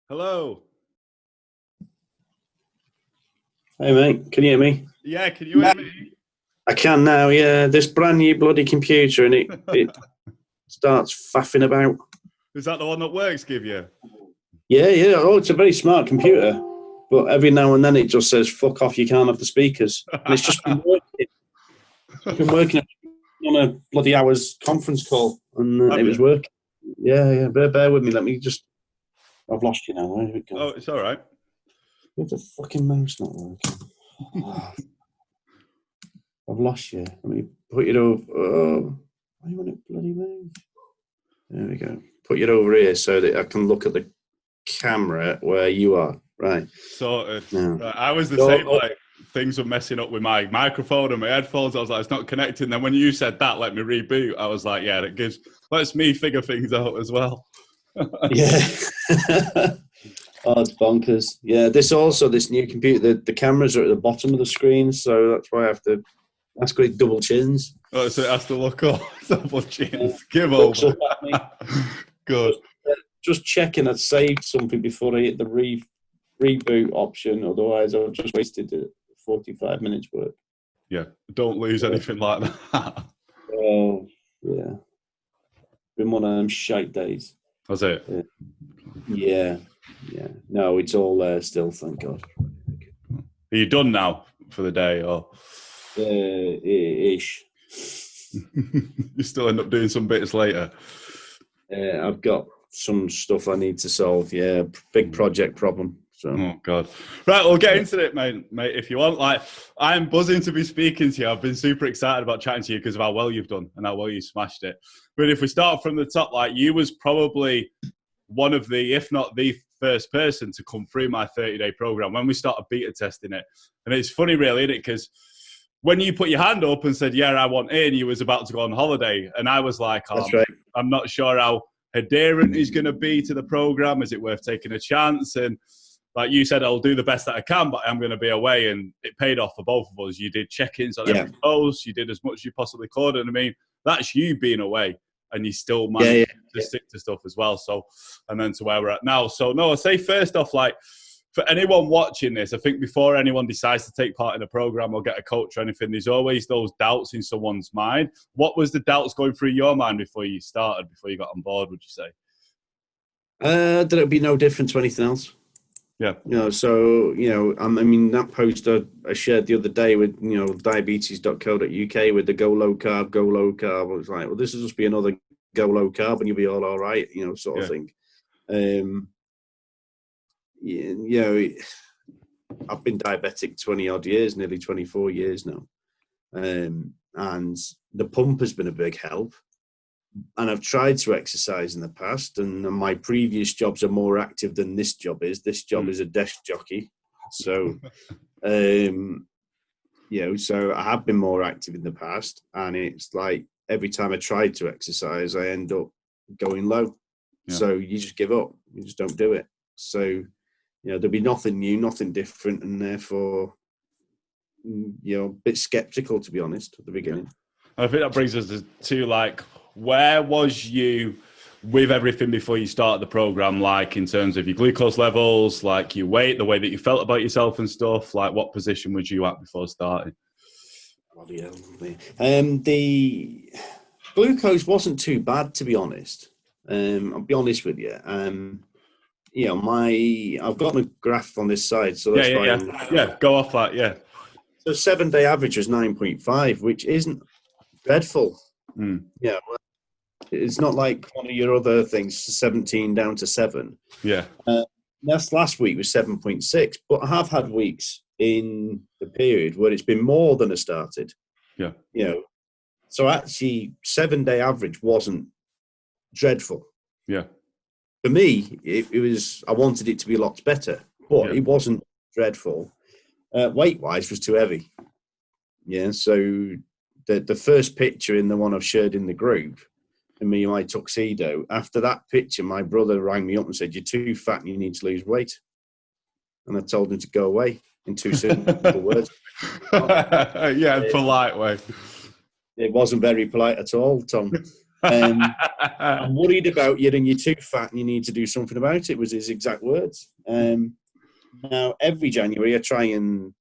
Hello. Hey mate, can you hear me? Yeah, can you hear me? I can now, yeah. This brand new bloody computer and it starts faffing about. Is that the one that Works give you? Yeah. Oh, it's a very smart computer. But every now and then it just says, fuck off, you can't have the speakers. And it's just been working. It's been working on a bloody hour's conference call and it was working. Yeah. Bear with me. I've lost you now. Where have it gone? Oh, it's all right. Where's the fucking mouse not working? I've lost you. Let me put it over. Oh, why won't it bloody move? There we go. Put it over here so that I can look at the camera where you are. Right. Sorted. Yeah. Right. I was the same. Like things were messing up with my microphone and my headphones. I was like, it's not connecting. Then when you said that, let me reboot. I was like, yeah, lets me figure things out as well. Yeah. Oh, it's bonkers. Yeah. This new computer. The cameras are at the bottom of the screen, so that's why I have to. That's great double chins. Oh, so it has to look up. Double chins. Give over. Good. Just checking I'd saved something before I hit the reboot option. Otherwise, I've just wasted 45 minutes work. Yeah. Don't lose anything like that. Oh, yeah. Been one of them shite days. Was it? Yeah. No, it's all there still, thank God. Are you done now for the day, or? Ish. You still end up doing some bits later. I've got some stuff I need to solve. Yeah, big project problem. So. Oh God! Right, we'll get into it, mate. If you want, like, I'm buzzing to be speaking to you. I've been super excited about chatting to you because of how well you've done and how well you smashed it. But if we start from the top, like, you was probably one of the, if not the first person to come through my 30-day program when we started beta testing it. And it's funny, really, isn't it? Because when you put your hand up and said, "Yeah, I want in," you was about to go on holiday, and I was like, "That's right. I'm not sure how adherent he's going to be to the program. Is it worth taking a chance?" And like you said, I'll do the best that I can, but I'm going to be away. And it paid off for both of us. You did check-ins on every post. You did as much as you possibly could. And I mean, that's you being away and you still managed to stick to stuff as well. So, and then to where we're at now. So, no, I'll say first off, like, for anyone watching this, I think before anyone decides to take part in a program or get a coach or anything, there's always those doubts in someone's mind. What was the doubts going through your mind before you started, before you got on board, would you say? That it would be no different to anything else. Yeah. So, I mean, that post I shared the other day with, diabetes.co.uk with the go low carb. I was like, well, this will just be another go low carb and you'll be all right, sort of thing. I've been diabetic 20 odd years, nearly 24 years now. And the pump has been a big help. And I've tried to exercise in the past, and my previous jobs are more active than this job is. This job is a desk jockey. So, so I have been more active in the past, and it's like every time I try to exercise, I end up going low. Yeah. So you just give up. You just don't do it. So, there'll be nothing new, nothing different, and therefore, a bit skeptical, to be honest, at the beginning. Yeah. I think that brings us to like, where was you with everything before you started the program, like in terms of your glucose levels, like your weight, the way that you felt about yourself and stuff? Like, what position was you at before starting? The glucose wasn't too bad, to be honest. I'll be honest with you. I've got a graph on this side, so that's yeah. Go off that, yeah. So 7-day average was 9.5, which isn't dreadful. Yeah, well, it's not like one of your other things, 17 down to 7. Yeah. That's last week was 7.6, but I have had weeks in the period where it's been more than I started. Yeah. So actually 7-day average wasn't dreadful. Yeah. For me, it was, I wanted it to be a lot better, but it wasn't dreadful. Weight-wise was too heavy. Yeah, so the first picture in the one I've shared in the group, and me in my tuxedo, after that picture, my brother rang me up and said, "You're too fat and you need to lose weight." And I told him to go away in 2 simple words. Polite way. It wasn't very polite at all, Tom. I'm worried about you and you're too fat and you need to do something about it, was his exact words. Now, every January I try and,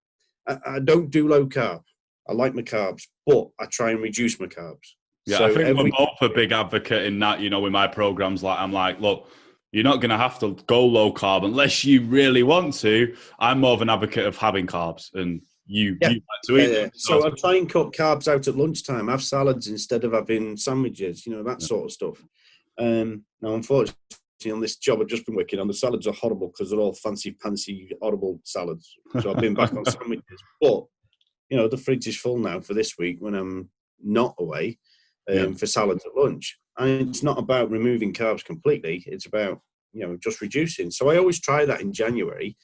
I don't do low carb. I like my carbs, but I try and reduce my carbs. Yeah, so I think we're both a big advocate in that, with my programs. Like, I'm like, look, you're not going to have to go low carb unless you really want to. I'm more of an advocate of having carbs, and you like to eat them. So I try and cut carbs out at lunchtime, have salads instead of having sandwiches, that sort of stuff. Now, unfortunately, on this job I've just been working on, the salads are horrible because they're all fancy, horrible salads. So I've been back on sandwiches. But, the fridge is full now for this week when I'm not away for salads at lunch. And it's not about removing carbs completely. It's about, just reducing. So I always try that in January.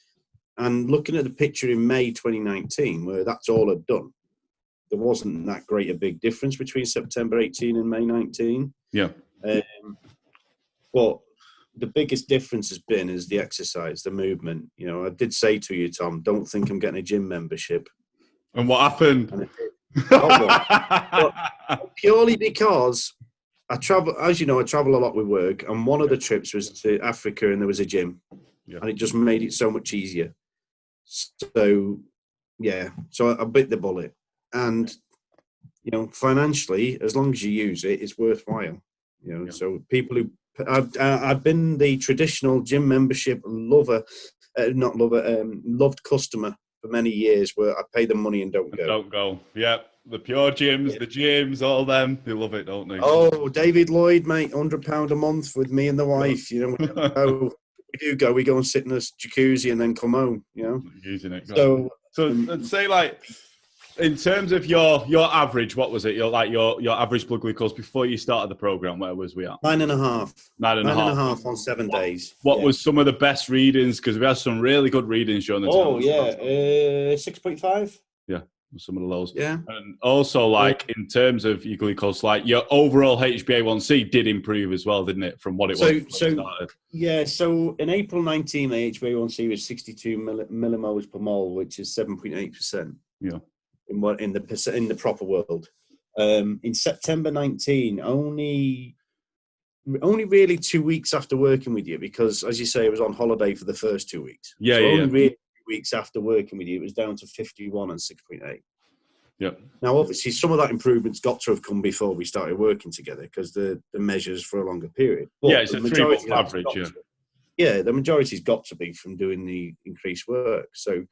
And looking at the picture in May 2019, where that's all I'd done, there wasn't that great a big difference between September 18 and May 19. Yeah. But the biggest difference has been is the exercise, the movement. I did say to you, Tom, don't think I'm getting a gym membership. And what happened? And but purely because I travel, as you know, I travel a lot with work, and one of the trips was to Africa, and there was a gym, and it just made it so much easier. So, so I bit the bullet, and financially, as long as you use it, it's worthwhile. So people who I've been the traditional gym membership loved customer for many years, where I pay them money and don't go. Don't go. Yeah. The pure gyms, the gyms, all them, they love it, don't they? Oh, David Lloyd, mate, £100 a month with me and the wife. We go and sit in a jacuzzi and then come home. Using it. So let's say, like, in terms of your average, what was it? Your average blood glucose before you started the program? Where was we at? 9.5. 9.5 on 7 days. What was some of the best readings? Because we had some really good readings during the time. 6.5. Yeah. Some of the lows. Yeah. And also, like, in terms of your glucose, like, your overall HbA1c did improve as well, didn't it, from what it was when it started? Yeah, so in April 19, the HbA1c was 62 millimoles per mole, which is 7.8%. Yeah. In the proper world. In September 19, only really 2 weeks after working with you, because, as you say, I was on holiday for the first 2 weeks. Yeah, only really 2 weeks after working with you, it was down to 51 and 6.8. Yeah. Now, obviously, some of that improvement's got to have come before we started working together, because the measures for a longer period. But it's a 3-month average. The majority's got to be from doing the increased work. So,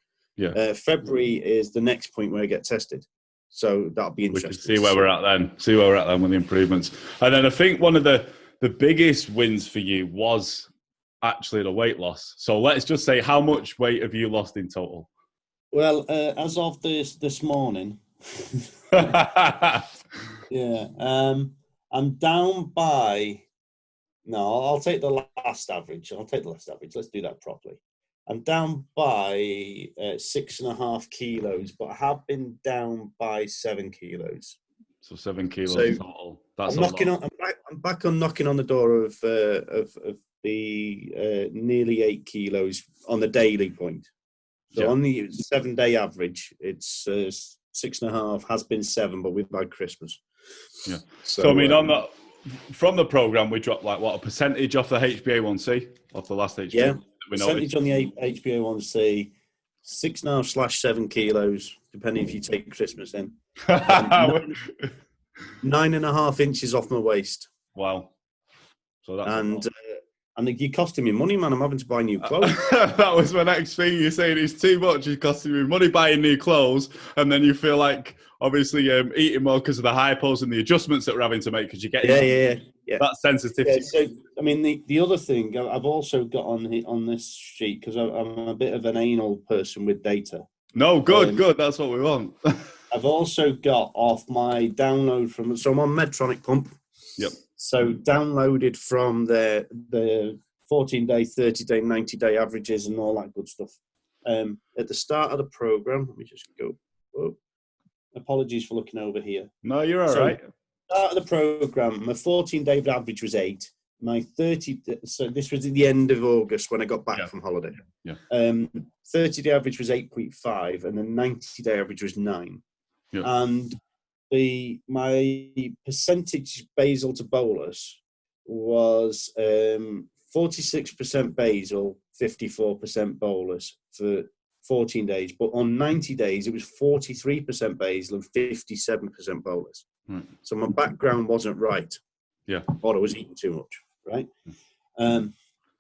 February is the next point where I get tested. So that'll be interesting. We can see where we're at then. With the improvements. And then I think one of the biggest wins for you was actually the weight loss. So let's just say, how much weight have you lost in total? Well, as of this morning, I'm down by. No, I'll take the last average. Let's do that properly. I'm down by 6.5 kilos, but I have been down by 7 kilos. So 7 kilos total. That's I'm back on knocking on the door of the nearly 8 kilos on the daily point. So on the 7-day average, it's 6.5, has been 7, but we've had Christmas. Yeah. So I mean, on that, from the program, we dropped like what, a percentage off the HbA1c, off the last HbA1c? Yeah. Percentage on the HbA1c, 6.5/7 kilos, depending if you take Christmas in. 9.5 inches off my waist. Wow. So that's and you're costing me money, man. I'm having to buy new clothes. That was my next thing. You're saying it's too much. It's costing me money buying new clothes, and then you feel like obviously eating more because of the hypos and the adjustments that we're having to make because you get that sensitivity. So I mean, the other thing I've also got on this sheet, because I'm a bit of an anal person with data. No, good. That's what we want. I've also got off my download so I'm on Medtronic pump. Yep. So downloaded from the 14-day, 30-day, 90-day averages and all that good stuff. At the start of the program, let me just go. Whoa. Apologies for looking over here. No, you're all right. Start of the program, my 14-day average was 8. My 30, so this was at the end of August when I got back from holiday. Yeah. 30-day average was 8.5, and the 90-day average was 9. Yeah. And my percentage basal to bolus was 46% basal, 54% bolus for 14 days. But on 90 days, it was 43% basal and 57% bolus. Right. So my background wasn't right. Yeah. Or I was eating too much, right?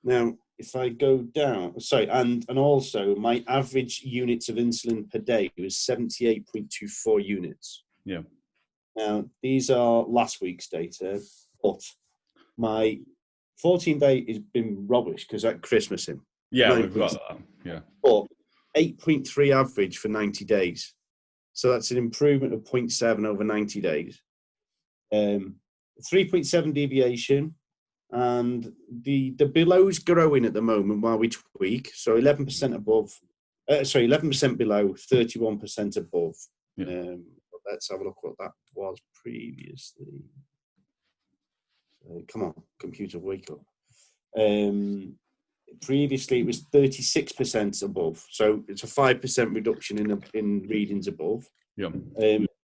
Now, if I go down, and also my average units of insulin per day was 78.24 units. Yeah. Now, these are last week's data, but my 14-day has been rubbish because at Christmas in. Yeah, we've got that. Yeah. But 8.3 average for 90 days. So that's an improvement of 0.7 over 90 days. 3.7 deviation. And the below's growing at the moment while we tweak. So 11% above, 11% below, 31% above. Yeah. Let's have a look what that was previously. Come on, computer, wake up. Previously, it was 36% above. So it's a 5% reduction in readings above. Yeah.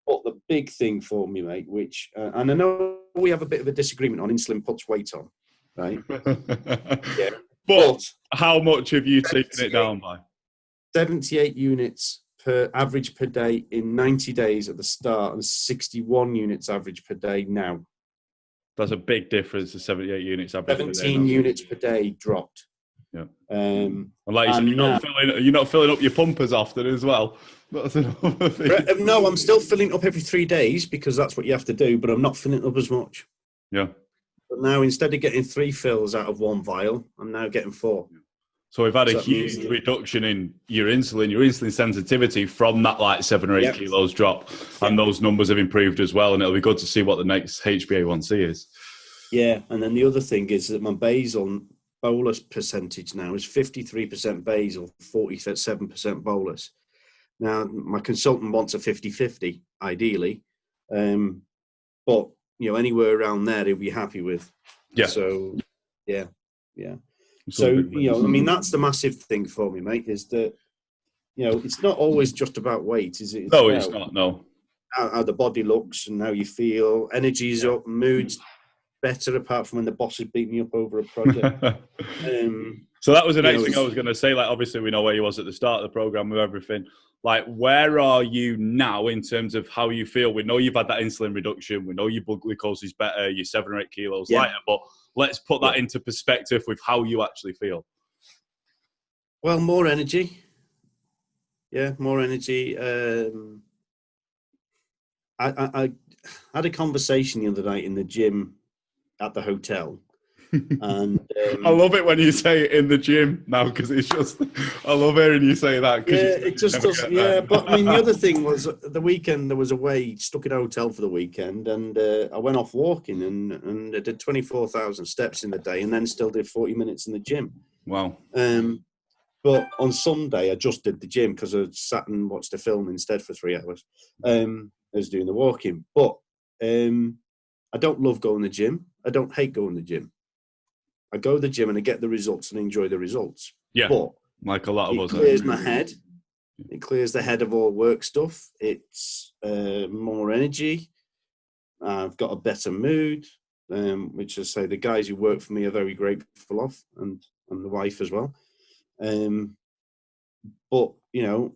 But the big thing for me, mate, which, and I know we have a bit of a disagreement on insulin puts weight on, right? Yeah. But how much have you taken it down by? 78 units per average per day in 90 days at the start and 61 units average per day now. That's a big difference to 78 units average 17 per day. units per day dropped. Yeah. And like you said, you're not filling up your pump as often as well. That's another thing. No, I'm still filling up every 3 days because that's what you have to do, but I'm not filling up as much. Yeah. But now instead of getting 3 fills out of 1 vial, I'm now getting 4. So we've had a huge reduction in your insulin sensitivity from that like 7 or 8 kilos drop. And those numbers have improved as well. And it'll be good to see what the next HbA1c is. Yeah. And then the other thing is that my basal bolus percentage now is 53% basal, 47% bolus. Now, my consultant wants a 50-50, ideally. But, anywhere around there, he'll be happy with. Yeah. So, yeah. So, that's the massive thing for me, mate, is that, it's not always just about weight, is it? No, it's not, no. How the body looks and how you feel. Energy's up, mood's better, apart from when the boss is beating me up over a project. So that was the next thing I was going to say. Like, obviously, we know where you was at the start of the program with everything. Like, where are you now in terms of how you feel? We know you've had that insulin reduction. We know your blood glucose is better. You're 7 or 8 kilos lighter. But let's put that into perspective with how you actually feel. Well, more energy. Yeah, more energy. I had a conversation the other night in the gym at the hotel. And I love it when you say it in the gym now, because it's just, I love hearing you say that. Yeah, it just does. Yeah, but I mean, the other thing was the weekend there was stuck in a hotel for the weekend, and I went off walking and I did 24,000 steps in the day, and then still did 40 minutes in the gym. Wow. But on Sunday I just did the gym because I sat and watched a film instead for 3 hours. I was doing the walking, but I don't love going to the gym. I don't hate going to the gym. I go to the gym and I get the results and enjoy the results. Yeah, but like a lot of us. It clears my head. It clears the head of all work stuff. It's more energy. I've got a better mood, which I say the guys who work for me are very grateful of, and the wife as well. But,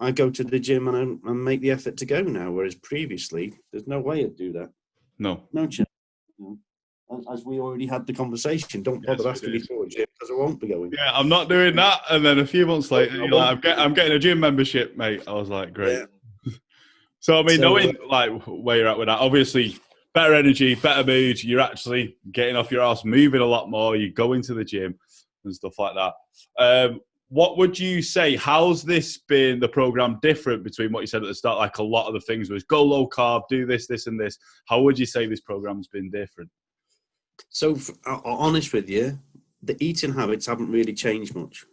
I go to the gym and I make the effort to go now, whereas previously there's no way I'd do that. No chance. As we already had the conversation, don't bother asking me for a gym because I won't be going. Yeah, I'm not doing that. And then a few months later, you're like, I'm getting a gym membership, mate. I was like, great. Yeah. So, I mean, knowing like where you're at with that, obviously better energy, better mood. You're actually getting off your ass, moving a lot more. You go into the gym and stuff like that. What would you say? How's this been, the program, different between what you said at the start? Like a lot of the things was go low carb, do this, this, and this. How would you say this program's been different? So, I'm honest with you, the eating habits haven't really changed much.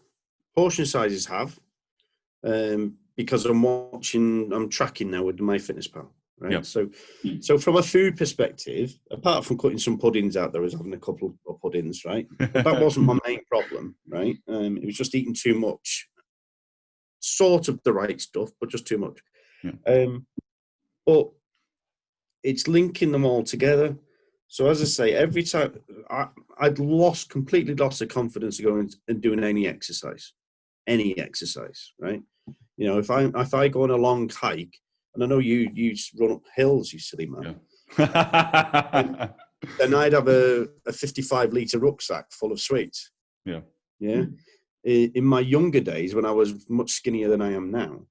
Portion sizes have, because I'm tracking now with MyFitnessPal, right? Yep. So from a food perspective, apart from cutting some puddings out, there was having a couple of puddings, right? But that wasn't my main problem, right? It was just eating too much, sort of the right stuff, but just too much. Yeah. But it's linking them all together. So as I say, every time I'd completely lost the confidence of going and doing any exercise, right? You know, if I go on a long hike, and I know you run up hills, you silly man. Yeah. Then I'd have a 55-litre rucksack full of sweets. Yeah. Yeah. In my younger days, when I was much skinnier than I am now,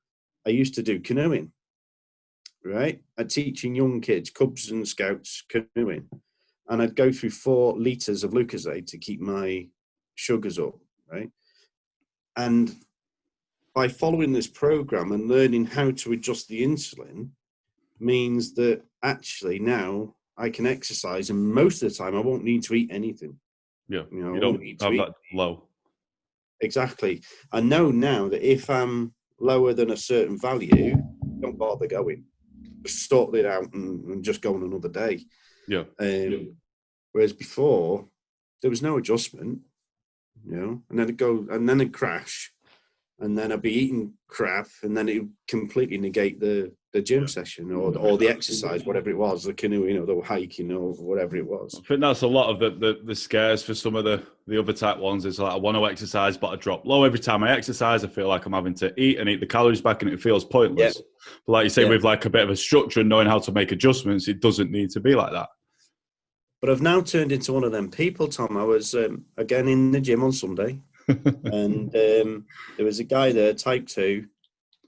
I used to do canoeing, right? I'd teaching young kids, Cubs and Scouts, canoeing. And I'd go through 4 litres of Lucozade to keep my sugars up, right? And by following this program and learning how to adjust the insulin means that actually now I can exercise, and most of the time I won't need to eat anything. Yeah, you know, you don't have that low. Exactly. I know now that if I'm lower than a certain value, don't bother going. Just sort it out and just go on another day. Yeah. Whereas before, there was no adjustment, you know, and then it'd crash, and then I'd be eating crap, and then it would completely negate the gym session or the exercise, whatever it was, the canoeing or the hiking or whatever it was. I think that's a lot of the scares for some of the other type ones. Is like, I want to exercise, but I drop low every time I exercise. I feel like I'm having to eat the calories back, and it feels pointless. Yeah. But like you say, with like a bit of a structure and knowing how to make adjustments, it doesn't need to be like that. But I've now turned into one of them people, Tom. I was again in the gym on Sunday, and there was a guy there, type 2.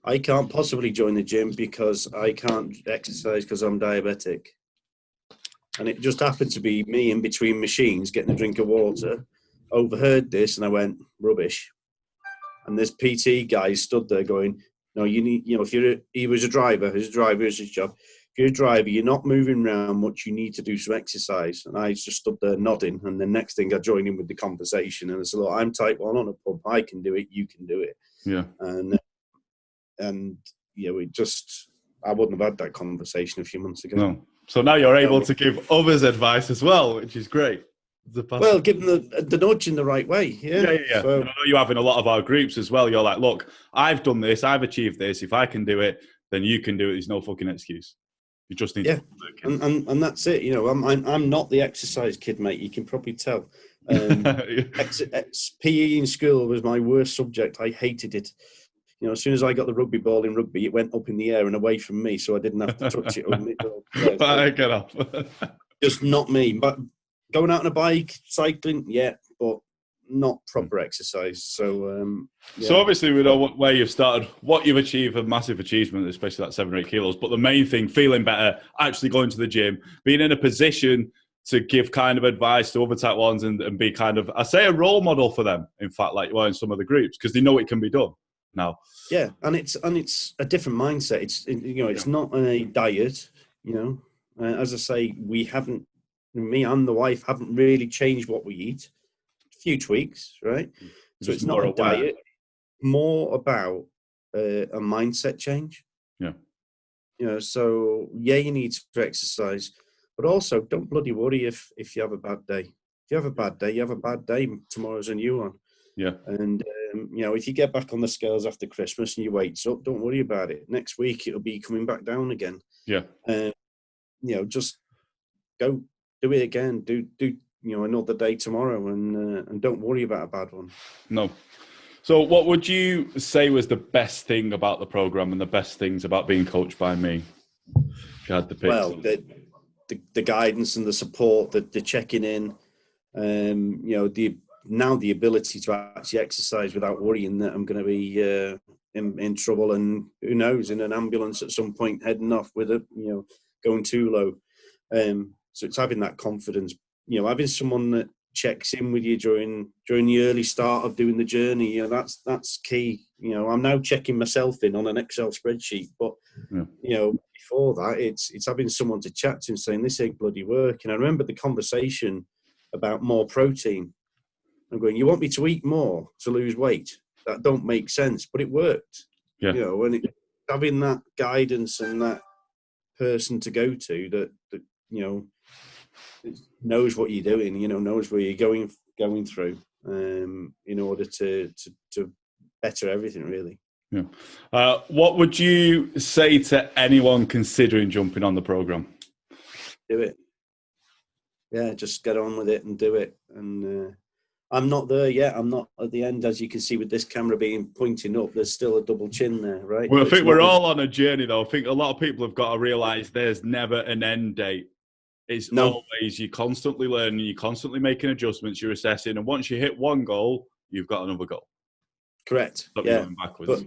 I can't possibly join the gym because I can't exercise because I'm diabetic. And it just happened to be me in between machines getting a drink of water, overheard this, and I went, rubbish. And this PT guy stood there going, no, you need, you know, he was a driver, his job. If you're a driver, you're not moving around much, you need to do some exercise. And I just stood there nodding. And the next thing I joined in with the conversation, and I said, look, I'm type 1 on a pump. I can do it. You can do it. Yeah. And you know, I wouldn't have had that conversation a few months ago. No. So now you're able to give others advice as well, which is great. Well, give them the nudge in the right way. Yeah. So, I know you have in a lot of our groups as well. You're like, look, I've done this, I've achieved this. If I can do it, then you can do it. There's no fucking excuse. You just need to work. And that's it. You know, I'm not the exercise kid, mate. You can probably tell. PE in school was my worst subject. I hated it. You know, as soon as I got the rugby ball in rugby, it went up in the air and away from me, so I didn't have to touch it. Get off. Just not me. But going out on a bike, cycling, but not proper exercise. So, So obviously we know where you've started, what you've achieved, a massive achievement, especially that 7 or 8 kilos. But the main thing, feeling better, actually going to the gym, being in a position to give kind of advice to other type 1s and be kind of, I say, a role model for them. In fact, like you are in some of the groups, because they know it can be done now. Yeah, and it's a different mindset. It's not a diet. You know, as I say, me and the wife haven't really changed what we eat. A few tweaks, right? So it's not a diet. More about a mindset change. Yeah. You know, so you need to exercise, but also don't bloody worry if you have a bad day. If you have a bad day, you have a bad day. Tomorrow's a new one. Yeah. And you know, if you get back on the scales after Christmas and your weight's up, don't worry about it. Next week it'll be coming back down again. Yeah. You know, just go do it again. Do you know, another day tomorrow, and don't worry about a bad one. No. So what would you say was the best thing about the program and the best things about being coached by me? If you had to pick. Well, the guidance and the support, the checking in, you know, the ability to actually exercise without worrying that I'm going to be in trouble, and who knows, in an ambulance at some point heading off with it, you know, going too low. So it's having that confidence, you know, having someone that checks in with you during the early start of doing the journey. You know, that's key. You know, I'm now checking myself in on an Excel spreadsheet, but you know, before that, it's having someone to chat to and saying this ain't bloody working. I remember the conversation about more protein. I'm going, you want me to eat more to lose weight? That don't make sense, but it worked. Yeah. You know, and having that guidance and that person to go to that you know knows what you're doing, you know, knows where you're going through, in order to better everything, really. Yeah. What would you say to anyone considering jumping on the program? Do it. Yeah, just get on with it and do it. And I'm not there yet. I'm not at the end, as you can see with this camera being pointing up. There's still a double chin there, right? Well, I think we're all on a journey, though. I think a lot of people have got to realise there's never an end date. It's always, you're constantly learning, you're constantly making adjustments, you're assessing, and once you hit one goal, you've got another goal. Correct. Stop going backwards.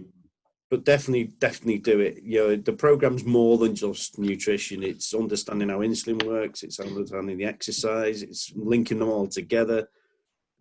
But definitely do it. You know, the program's more than just nutrition. It's understanding how insulin works. It's understanding the exercise. It's linking them all together.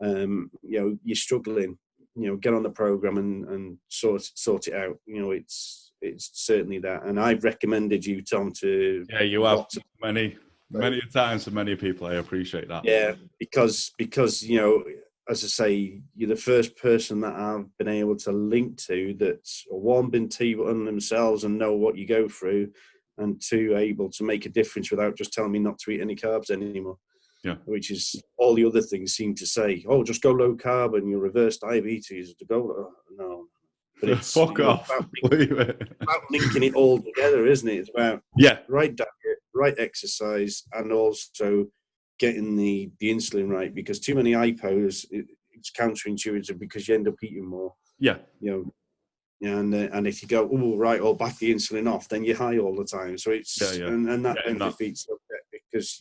You know, you're struggling. You know, get on the program and sort it out. You know, it's certainly that. And I've recommended you, Tom, to you have many times to many people. I appreciate that. Yeah, because you know, as I say, you're the first person that I've been able to link to that's, one, been T1 themselves and know what you go through, and two, able to make a difference without just telling me not to eat any carbs anymore. Yeah. Which is all the other things seem to say, oh, just go low carb and you'll reverse diabetes. To go, no. But it's fuck off. About linking it all together, isn't it? It's about right diet, right exercise, and also getting the insulin right, because too many hypos, it's counterintuitive because you end up eating more. Yeah. You know, and if you go, oh, right, or back the insulin off, then you're high all the time. So it's, and that then defeats it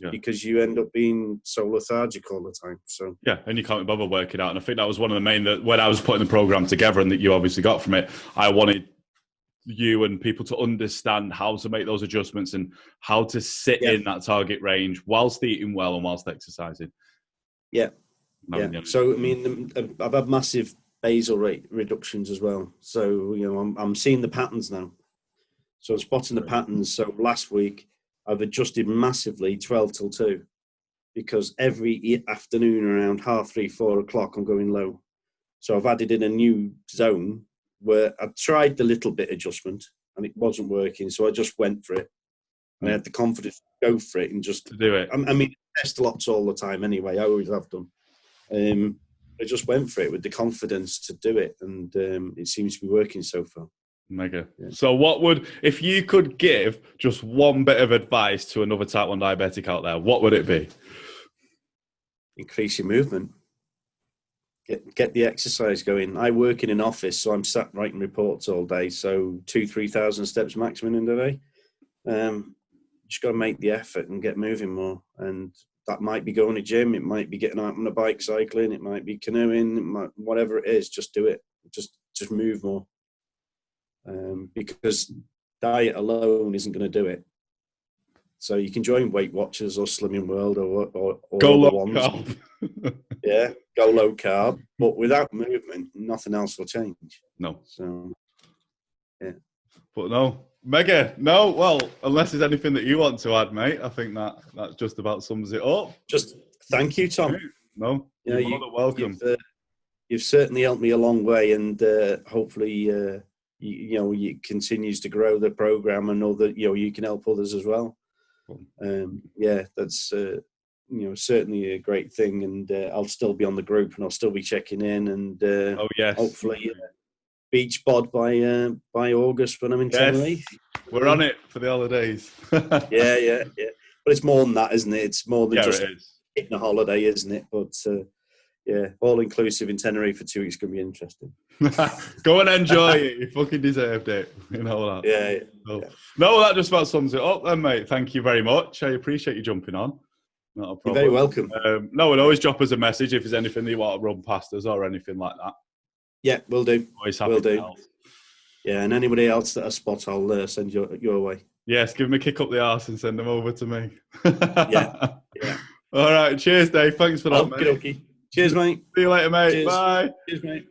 because you end up being so lethargic all the time. So and you can't bother working out. And I think that was one of the main, that when I was putting the program together and that you obviously got from it, I wanted you and people to understand how to make those adjustments and how to sit in that target range whilst eating well and whilst exercising. So I mean, I've had massive basal rate reductions as well. So you know, I'm seeing the patterns now. So I'm spotting the patterns. So last week I've adjusted massively 12 till 2, because every afternoon around 3:30, 4 o'clock I'm going low. So I've added in a new zone where I tried the little bit adjustment and it wasn't working. So I just went for it. And I had the confidence to go for it and just to do it. I mean, I test lots all the time anyway. I always have done. I just went for it with the confidence to do it. And it seems to be working so far. Mega. Yeah. So what would, if you could give just one bit of advice to another type 1 diabetic out there, what would it be? Increase your movement. Get the exercise going. I work in an office, so I'm sat writing reports all day. So 2,000-3,000 steps maximum in a day. Just got to make the effort and get moving more. And that might be going to gym. It might be getting out on a bike, cycling. It might be canoeing. Whatever it is, just do it. Just move more. Because diet alone isn't going to do it. So you can join Weight Watchers or Slimming World or go low carb. Go low carb, but without movement, nothing else will change. No. So, But no, Mega. No, well, unless there's anything that you want to add, mate, I think that just about sums it up. Just thank you, Tom. No, you're more than welcome. You've certainly helped me a long way, and hopefully, you continues to grow the program, and know that you can help others as well. That's certainly a great thing, and I'll still be on the group, and I'll still be checking in, and hopefully beach bod by August when I'm in Tenerife. We're on it for the holidays. yeah. But it's more than that, isn't it? It's more than just hitting a holiday, isn't it? But all inclusive in Tenerife for 2 weeks can be interesting. Go and enjoy it. You fucking deserved it. You know that. No, that just about sums it up then, mate. Thank you very much. I appreciate you jumping on. Not a problem. You're very welcome. No, and always drop us a message if there's anything that you want to run past us or anything like that. Yeah, will do. Always happy to help. Yeah, and anybody else that I spot, I'll send your way. Yes, give them a kick up the arse and send them over to me. Yeah. All right. Cheers, Dave. Thanks for that, mate. Okay. Cheers, mate. See you later, mate. Cheers. Bye. Cheers, mate.